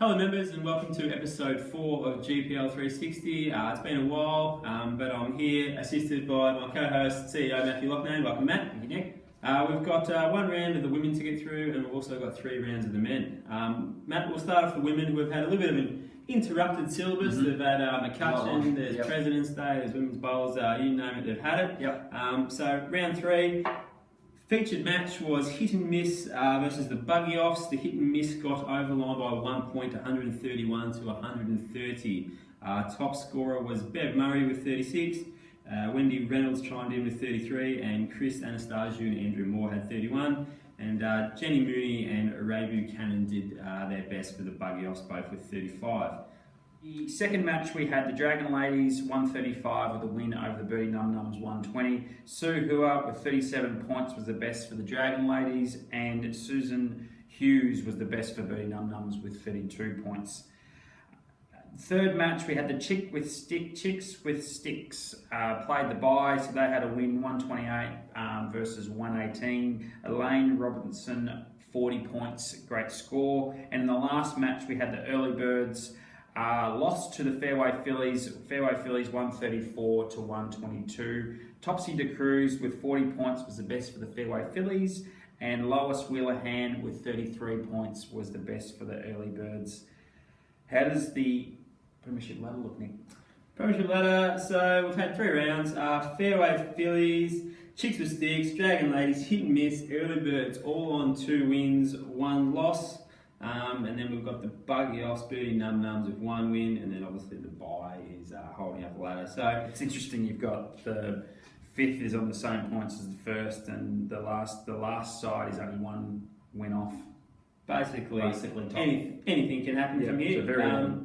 Hello members and welcome to episode 4 of GPL 360. It's been a while, but I'm here assisted by my co-host CEO Matthew Loughnane. Welcome Matt. Thank you, Nick. We've got one round of the women to get through and we've also got 3 rounds of the men. Matt, we'll start off the women. We've had a little bit of an interrupted syllabus. They've had McCutcheon, there's President's Day, there's Women's Bowls, you name it, they've had it. So round 3. Featured match was Hit and Miss versus the Buggy Offs. The Hit and Miss got over the line by 1 point, 131 to 130. Top scorer was Bev Murray with 36. Wendy Reynolds chimed in with 33, and Chris Anastasiou and Andrew Moore had 31. And Jenny Mooney and Arabu Cannon did their best for the Buggy Offs, both with 35. The second match we had the Dragon Ladies 135 with a win over the Birdie Num Nums 120. Sue Hua with 37 points was the best for the Dragon Ladies, and Susan Hughes was the best for Birdie Num Nums with 32 points. Third match we had the Chicks with Sticks played the bye, so they had a win 128 versus 118. Elaine Robinson 40 points, great score. And in the last match we had the Early Birds lost to the Fairway Fillies 134 to 122. Topsy DeCruz with 40 points was the best for the Fairway Fillies, and Lois Wheeler-Hand with 33 points was the best for the Early Birds. How does the Premiership ladder look, Nick? Premiership ladder, so we've had 3 rounds. Fairway Fillies, Chicks with Sticks, Dragon Ladies, Hit and Miss, Early Birds all on 2 wins, 1 loss. And then we've got the Buggy Offs, Birdie Num Nums with 1 win, and then obviously the bye is holding up the ladder. So it's interesting. You've got the 5th is on the same points as the 1st, and the last side is only 1 win off. Basically top. Anything can happen from here. So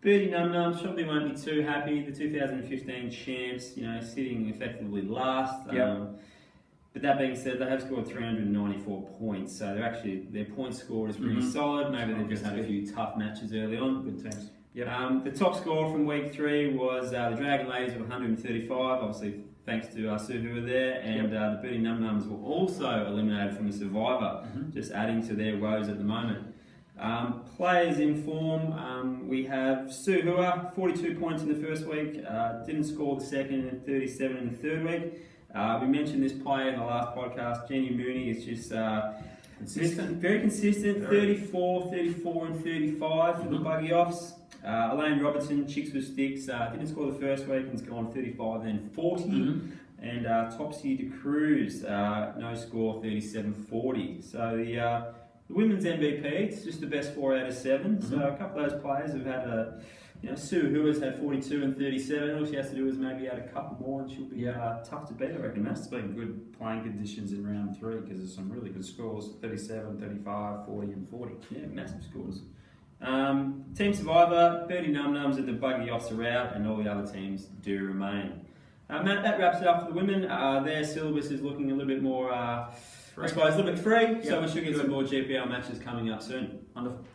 Birdie Num Nums probably won't be too happy. The 2015 champs, sitting effectively last. But that being said, they have scored 394 points, so their point score is pretty solid. Maybe they've just had a few tough matches early on. Good teams. The top score from week 3 was the Dragon Ladies with 135, obviously thanks to Sue who were there, and the Birdie Num Nums were also eliminated from the Survivor, just adding to their woes at the moment. Players in form, we have Sue Hua, 42 points in the first week, didn't score the second, and 37 in the third week. We mentioned this player in the last podcast. Jenny Mooney is just very consistent. 34, 34 and 35 for the Buggy Offs. Elaine Robertson, Chicks with Sticks, didn't score the first week and's gone 35 then 40. And Topsy DeCruz, no score, 37-40. So the women's MVP, it's just the best 4 out of 7. So a couple of those players have had Sue Hua's had 42 and 37. All she has to do is maybe add a couple more and she'll be tough to beat, I reckon. It's been good playing conditions in round 3 because there's some really good scores, 37, 35, 40 and 40. Yeah, massive scores. Team Survivor, Birdie Num Nums and the Buggy Offs are out and all the other teams do remain. Matt, that wraps it up for the women. Their syllabus is looking a little bit more, I suppose, a little bit free, so we should get some more GPL matches coming up soon. Wonderful.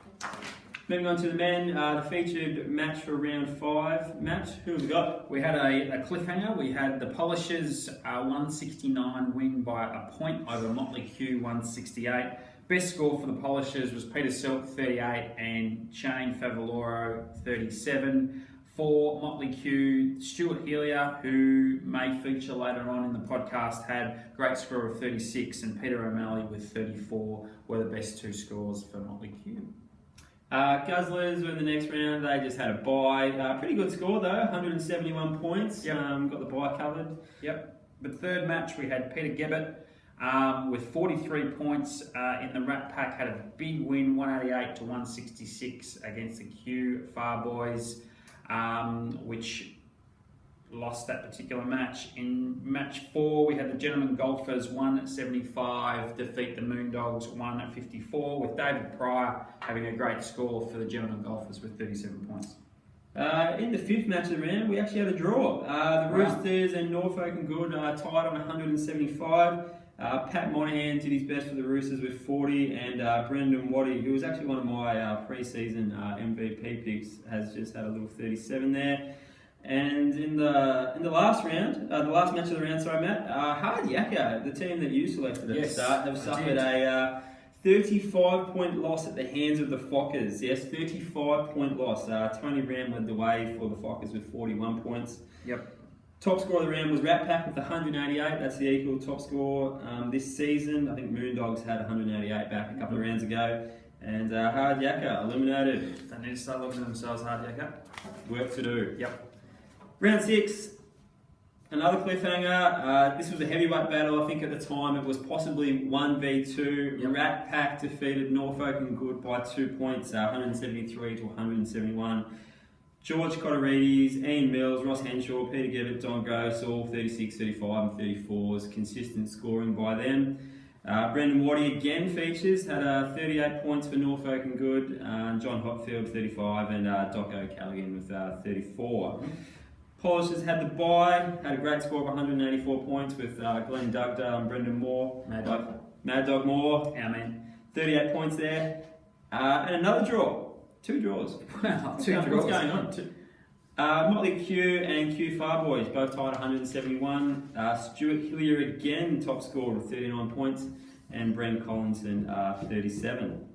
Moving on to the men, the featured match for round 5. Matt, who have we got? We had a cliffhanger. We had the Polishers 169 win by a point over Motley Q 168. Best score for the Polishers was Peter Silk 38 and Shane Favaloro 37. For Motley Q, Stuart Healia, who may feature later on in the podcast, had a great score of 36, and Peter O'Malley with 34 were the best 2 scores for Motley Q. Guzzlers were in the next round. They just had a bye. Pretty good score though, 171 points. Got the bye covered. The third match we had Peter Gebbett with 43 points in the Rat Pack, had a big win, 188 to 166 against the Q Far Boys, which lost that particular match. In match 4, we had the Gentlemen Golfers 175 defeat the Moondogs 154, with David Pryor having a great score for the Gentlemen Golfers with 37 points. In the 5th match of the round, we actually had a draw. The Roosters and Norfolk and Good tied on 175. Pat Monahan did his best for the Roosters with 40, and Brendan Waddy, who was actually one of my pre-season MVP picks, has just had a little 37 there. And in the last round, the last match of the round, sorry Matt, Hard Yakka, the team that you selected at the start, have suffered a 35-point loss at the hands of the Fockers. Yes, 35-point loss. Tony Ram led the way for the Fockers with 41 points. Yep. Top score of the round was Rat Pack with 188. That's the equal top score this season. I think Moondogs had 188 back a couple of rounds ago. And Hard Yakka eliminated. They need to start looking at themselves, Hard Yakka. Work to do. Yep. Round 6. Another cliffhanger. This was a heavyweight battle. I think at the time it was possibly 1v2. Yep. Rat Pack defeated Norfolk and Good by 2 points, 173 to 171. George Cotterides, Ian Mills, Ross Henshaw, Peter Gibbett, Don Gross, all 36, 35 and 34s. Consistent scoring by them. Brendan Waddy again features, had 38 points for Norfolk and Good. John Hotfield 35 and Doc O'Callaghan with 34. Polishers had the bye, had a great score of 184 points with Glenn Dugdale and Brendan Moore. Mad Dog Moore. Yeah, man. 38 points there. And another draw. 2 draws. Wow, What's going on? Motley Q and Q Far Boys both tied 171. Stuart Hillier again top scorer with 39 points. And Brent Collinson 37.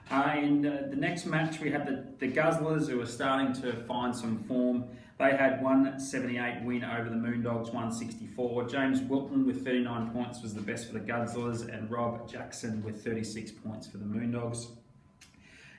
The next match we had the Guzzlers, who were starting to find some form. They had 178 win over the Moondogs, 164. James Wilton with 39 points was the best for the Guzzlers, and Rob Jackson with 36 points for the Moondogs.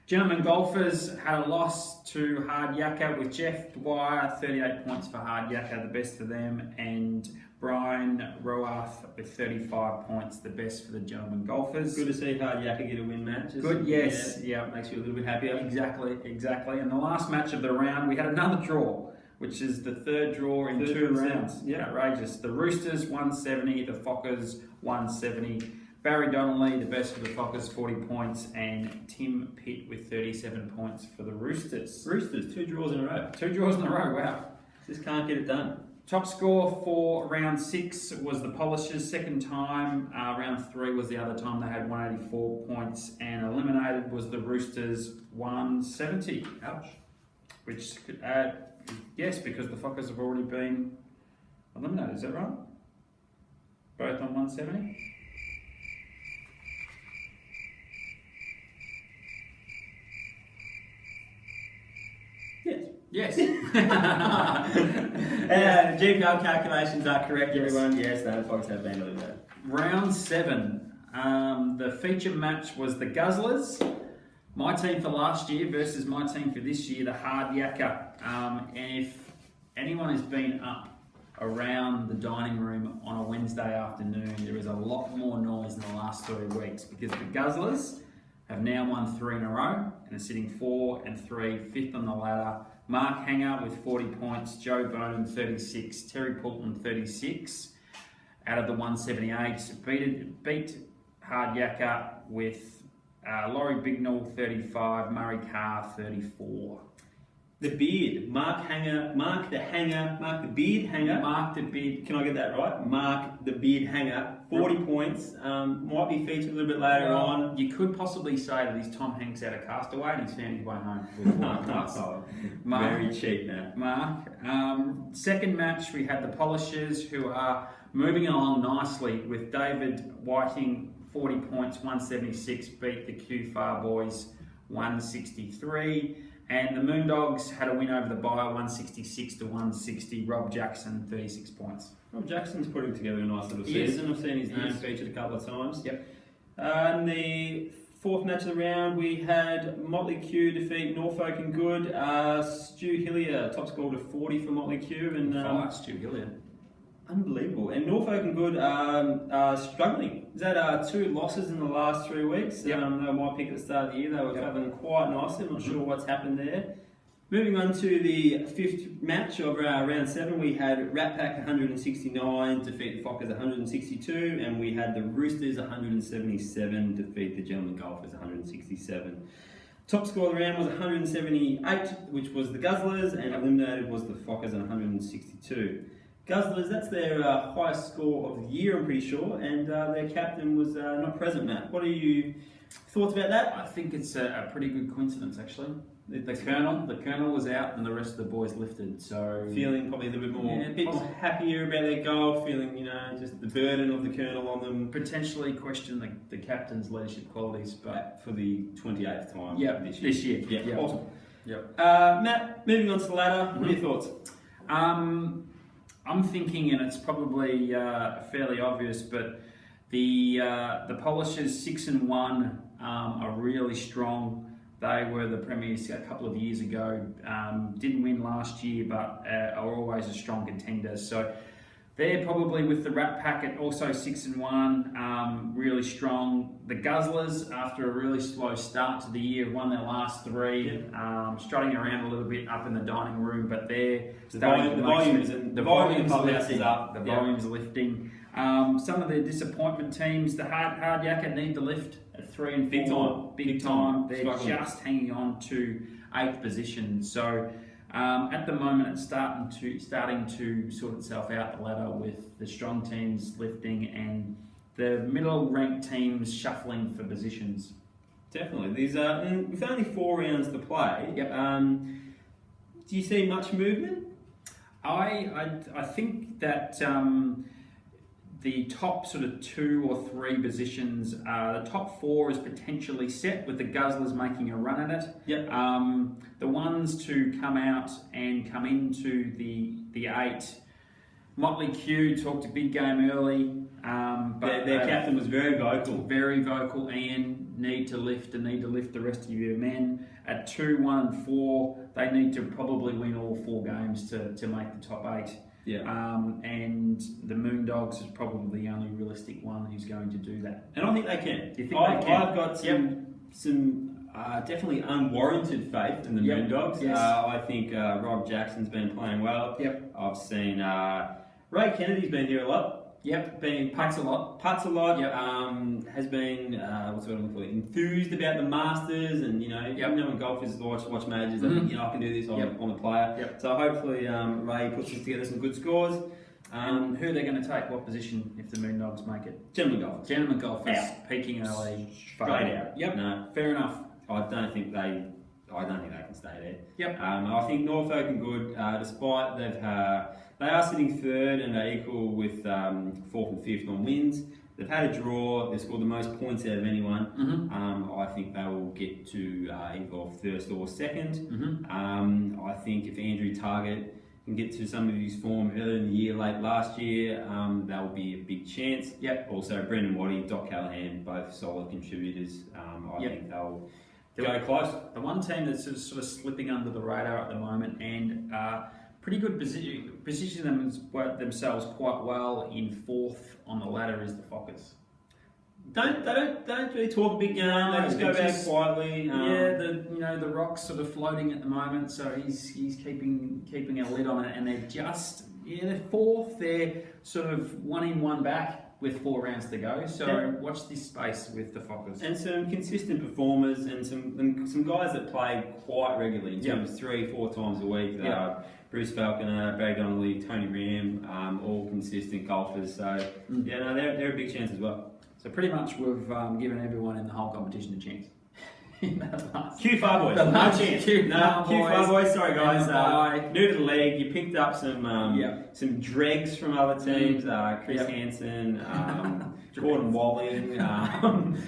Gentlemen Golfers had a loss to Hard Yakka with Jeff Dwyer, 38 points for Hard Yakka, the best for them, and Brian Roath with 35 points, the best for the Gentlemen Golfers. Good to see Hard Yakka get a win match. Good, yes. Yeah, makes you a little bit happier. Exactly. And the last match of the round, we had another draw, which is the third draw in 2 rounds. Yeah. Outrageous. The Roosters, 170, the Fockers, 170. Barry Donnelly, the best for the Fockers, 40 points, and Tim Pitt with 37 points for the Roosters. Roosters, 2 draws in a row. 2 draws in a row, wow. Just can't get it done. Top score for round 6 was the Polishers, second time. Round 3 was the other time they had 184 points, and eliminated was the Roosters, 170. Ouch. Which could add, yes, because the Fockers have already been eliminated, is that right? Both on 170? Yes. Yes. GPL calculations are correct, everyone. Yes, the Fox have been eliminated. Round 7. The feature match was the Guzzlers, my team for last year versus my team for this year, the Hard Yakka. And if anyone has been up around the dining room on a Wednesday afternoon, there is a lot more noise in the last 3 weeks, because the Guzzlers have now won 3 in a row and are sitting 4 and 3, 5th on the ladder. Mark Hanger with 40 points, Joe Bonin 36, Terry Poulton 36 out of the 178. Beat Hard Yakka with Laurie Bignell 35, Murray Carr 34. The beard, Mark the beard hanger. Mark the beard. Can I get that right? Mark the beard hanger, 40 points. Might be featured a little bit later on. You could possibly say that he's Tom Hanks out of Castaway and he's found his way home with 40 points. Mark, very cheap now. Mark. Second match, we had the Polishers, who are moving along nicely with David Whiting, 40 points, 176, beat the Q Far Boys, 163. And the Moondogs had a win over the Bye, 166 to 160. Rob Jackson, 36 points. Rob Jackson's putting together a nice little season. I've seen his name featured a couple of times. Yep. In the 4th match of the round, we had Motley Q defeat Norfolk and Good. Stu Hillier, top score to 40 for Motley Q. And Stu Hillier. Unbelievable. And Norfolk and Good are struggling. Is that 2 losses in the last 3 weeks? Yep. They were my pick at the start of the year. They were travelling quite nicely. I'm not sure what's happened there. Moving on to the 5th match of round 7, we had Rat Pack 169 defeat the Fockers 162, and we had the Roosters 177 defeat the Gentlemen Golfers 167. Top score of the round was 178, which was the Guzzlers, and eliminated was the Fockers at 162. Guzzlers, that's their highest score of the year, I'm pretty sure, and their captain was not present, Matt. What are your thoughts about that? I think it's a pretty good coincidence, actually. The colonel was out, and the rest of the boys lifted. So feeling probably a little bit more happier about their goal. Feeling, just the burden of the colonel on them. Potentially question the captain's leadership qualities, but for the 28th time. This year. Yeah, awesome. Yep. Matt, moving on to the ladder. What are your thoughts? I'm thinking, and it's probably fairly obvious, but the Polishers 6-1 are really strong. They were the premiers a couple of years ago. Didn't win last year, but are always a strong contender. So they're probably with the Rat Packet also 6-1, really strong. The Guzzlers, after a really slow start to the year, won their last three, strutting around a little bit up in the dining room, but they're the volumes up. The volumes lifting. Some of the disappointment teams, the Hard Yakka need to lift at 3 and 4. Big time. They're just hanging on to 8th position. So at the moment, it's starting to sort itself out the ladder with the strong teams lifting and the middle-ranked teams shuffling for positions. Definitely. These with only 4 rounds to play. Yep. Do you see much movement? I think that the top sort of 2 or 3 positions, the top 4 is potentially set with the Guzzlers making a run at it. Yep. The ones to come out and come into the 8, Motley Q talked a big game early, but their captain was very vocal, and need to lift the rest of your men. At 2, 1 and 4, they need to probably win all 4 games to make the top 8. Yeah. And the Moondogs is probably the only realistic one who's going to do that. And I think they can. Do you think they can? I've got some definitely unwarranted faith in the Moondogs. Yes. I think Rob Jackson's been playing well. Yep. I've seen Ray Kennedy's been here a lot. Yep. Putts a lot. Yep. Has been enthused about the Masters, and when golfers watch majors, I can do this. I'm a player. Yep. So hopefully Ray puts together some good scores. Who are they going to take? What position if the Moondogs make it? Gentlemen golfers. Peaking early. Straight out. Yep. No, fair enough. I don't think they can stay there. Yep. I think Norfolk are good, despite they are sitting 3rd and are equal with 4th and 5th on wins. They've had a draw. They've scored the most points out of anyone. Mm-hmm. I think they will get to either 1st or 2nd. Mm-hmm. I think if Andrew Target can get to some of his form earlier in the year, late last year, that will be a big chance. Yep. Also, Brendan Waddy, Doc Callahan, both solid contributors. I think they'll go close. The one team that's sort of slipping under the radar at the moment and pretty good position themselves quite well in 4th on the ladder is the Fockers. They don't really talk a big game. They just go back quietly. The Rock's sort of floating at the moment, so he's keeping a lid on it, and they're just they're 4th. They're sort of 1 in 1 back with 4 rounds to go. So watch this space with the Fockers. And some consistent performers and some guys that play quite regularly in terms of 3-4 times a week. Bruce Falconer, Barry Donnelly, Tony Ram, all consistent golfers. So they're a big chance as well. So pretty much we've given everyone in the whole competition a chance. Q Far Boys, no chance. Q Far Boys, sorry guys. New to the league, you picked up some dregs from other teams. Chris Hansen, Gordon Walling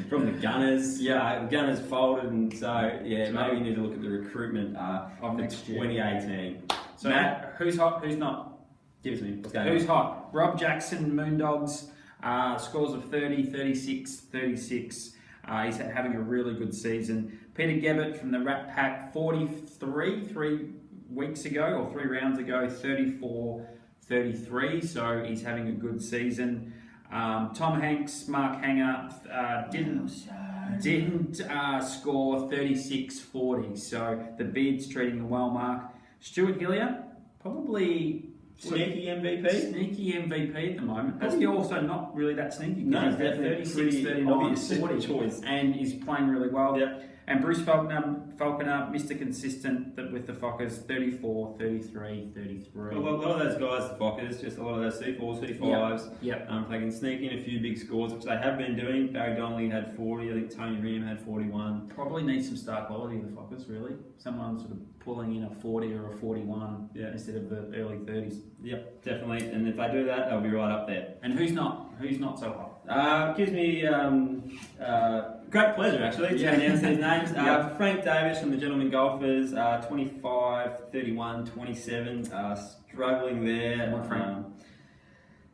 from the Gunners. The Gunners folded, and so maybe you need to look at the recruitment of next year, 2018. So Matt, who's hot? Who's not? Give it to me. What's going on? Who's hot? Rob Jackson, Moondogs. Scores of 30, 36, 36. He's having a really good season. Peter Gebbett from the Rat Pack, 43, 3 weeks ago, or 3 rounds ago, 34, 33. So he's having a good season. Tom Hanks, Mark Hanger, didn't score 36, 40. So the bid's treating him well, Mark. Stuart Hillier, probably... Sneaky MVP? Sneaky MVP at the moment. Probably also not really that sneaky. No, he's 36, 39, 40 choice. and he's playing really well. Yep. And Bruce Falconer, Mr. Consistent with the Fockers, 34, 33, 33. A lot of those guys, the Fockers, just a lot of those C4s, C5s. Yep. They can sneak in a few big scores, which they have been doing. Barry Donnelly had 40, I think Tony Rim had 41. Probably needs some star quality of the Fockers, really. Someone sort of pulling in a 40 or a 41 instead of the early 30s. Yep, definitely. And if they do that, they'll be right up there. And who's not? Who's not so hot? Gives me great pleasure, actually, to announce these names. Frank Davis from the Gentlemen Golfers, 25, 31, 27, struggling there.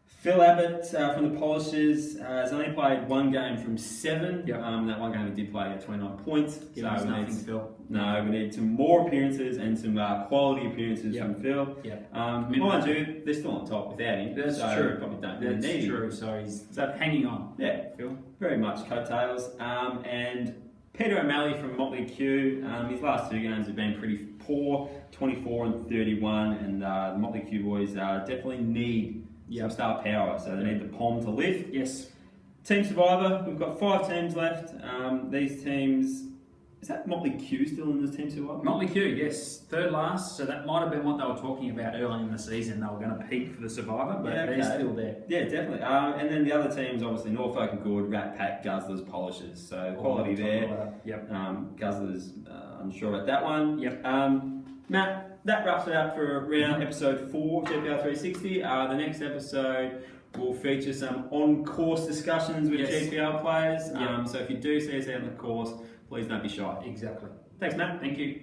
Phil Abbott from the Polishers has only played one game from 7. That one game he did play at 29 points. So nothing, Phil. No, we need some more appearances and some quality appearances from Phil. Mind you, they're still on top without him. That's so true. Probably don't That's need true. him. So he's hanging on. Yeah, Phil. Very much coattails. And Peter O'Malley from Motley Q. His last 2 games have been pretty poor, 24 and 31, and the Motley Q boys definitely need some star power, so they need the palm to lift. Yes. Team Survivor, we've got 5 teams left. These teams, is that Motley Q still in this Team Survivor? Motley Q, yes, 3rd last, so that might have been what they were talking about early in the season. They were going to peak for the Survivor, but they're still there. Yeah, definitely. And then the other teams, obviously, Norfolk and Good, Rat Pack, Guzzlers, Polishers, so quality there. Guzzlers, unsure about that one. Matt, that wraps it up for episode 4 of GPL 360. The next episode will feature some on-course discussions with GPL players. So if you do see us out on the course, please don't be shy. Exactly. Thanks, Matt. Thank you.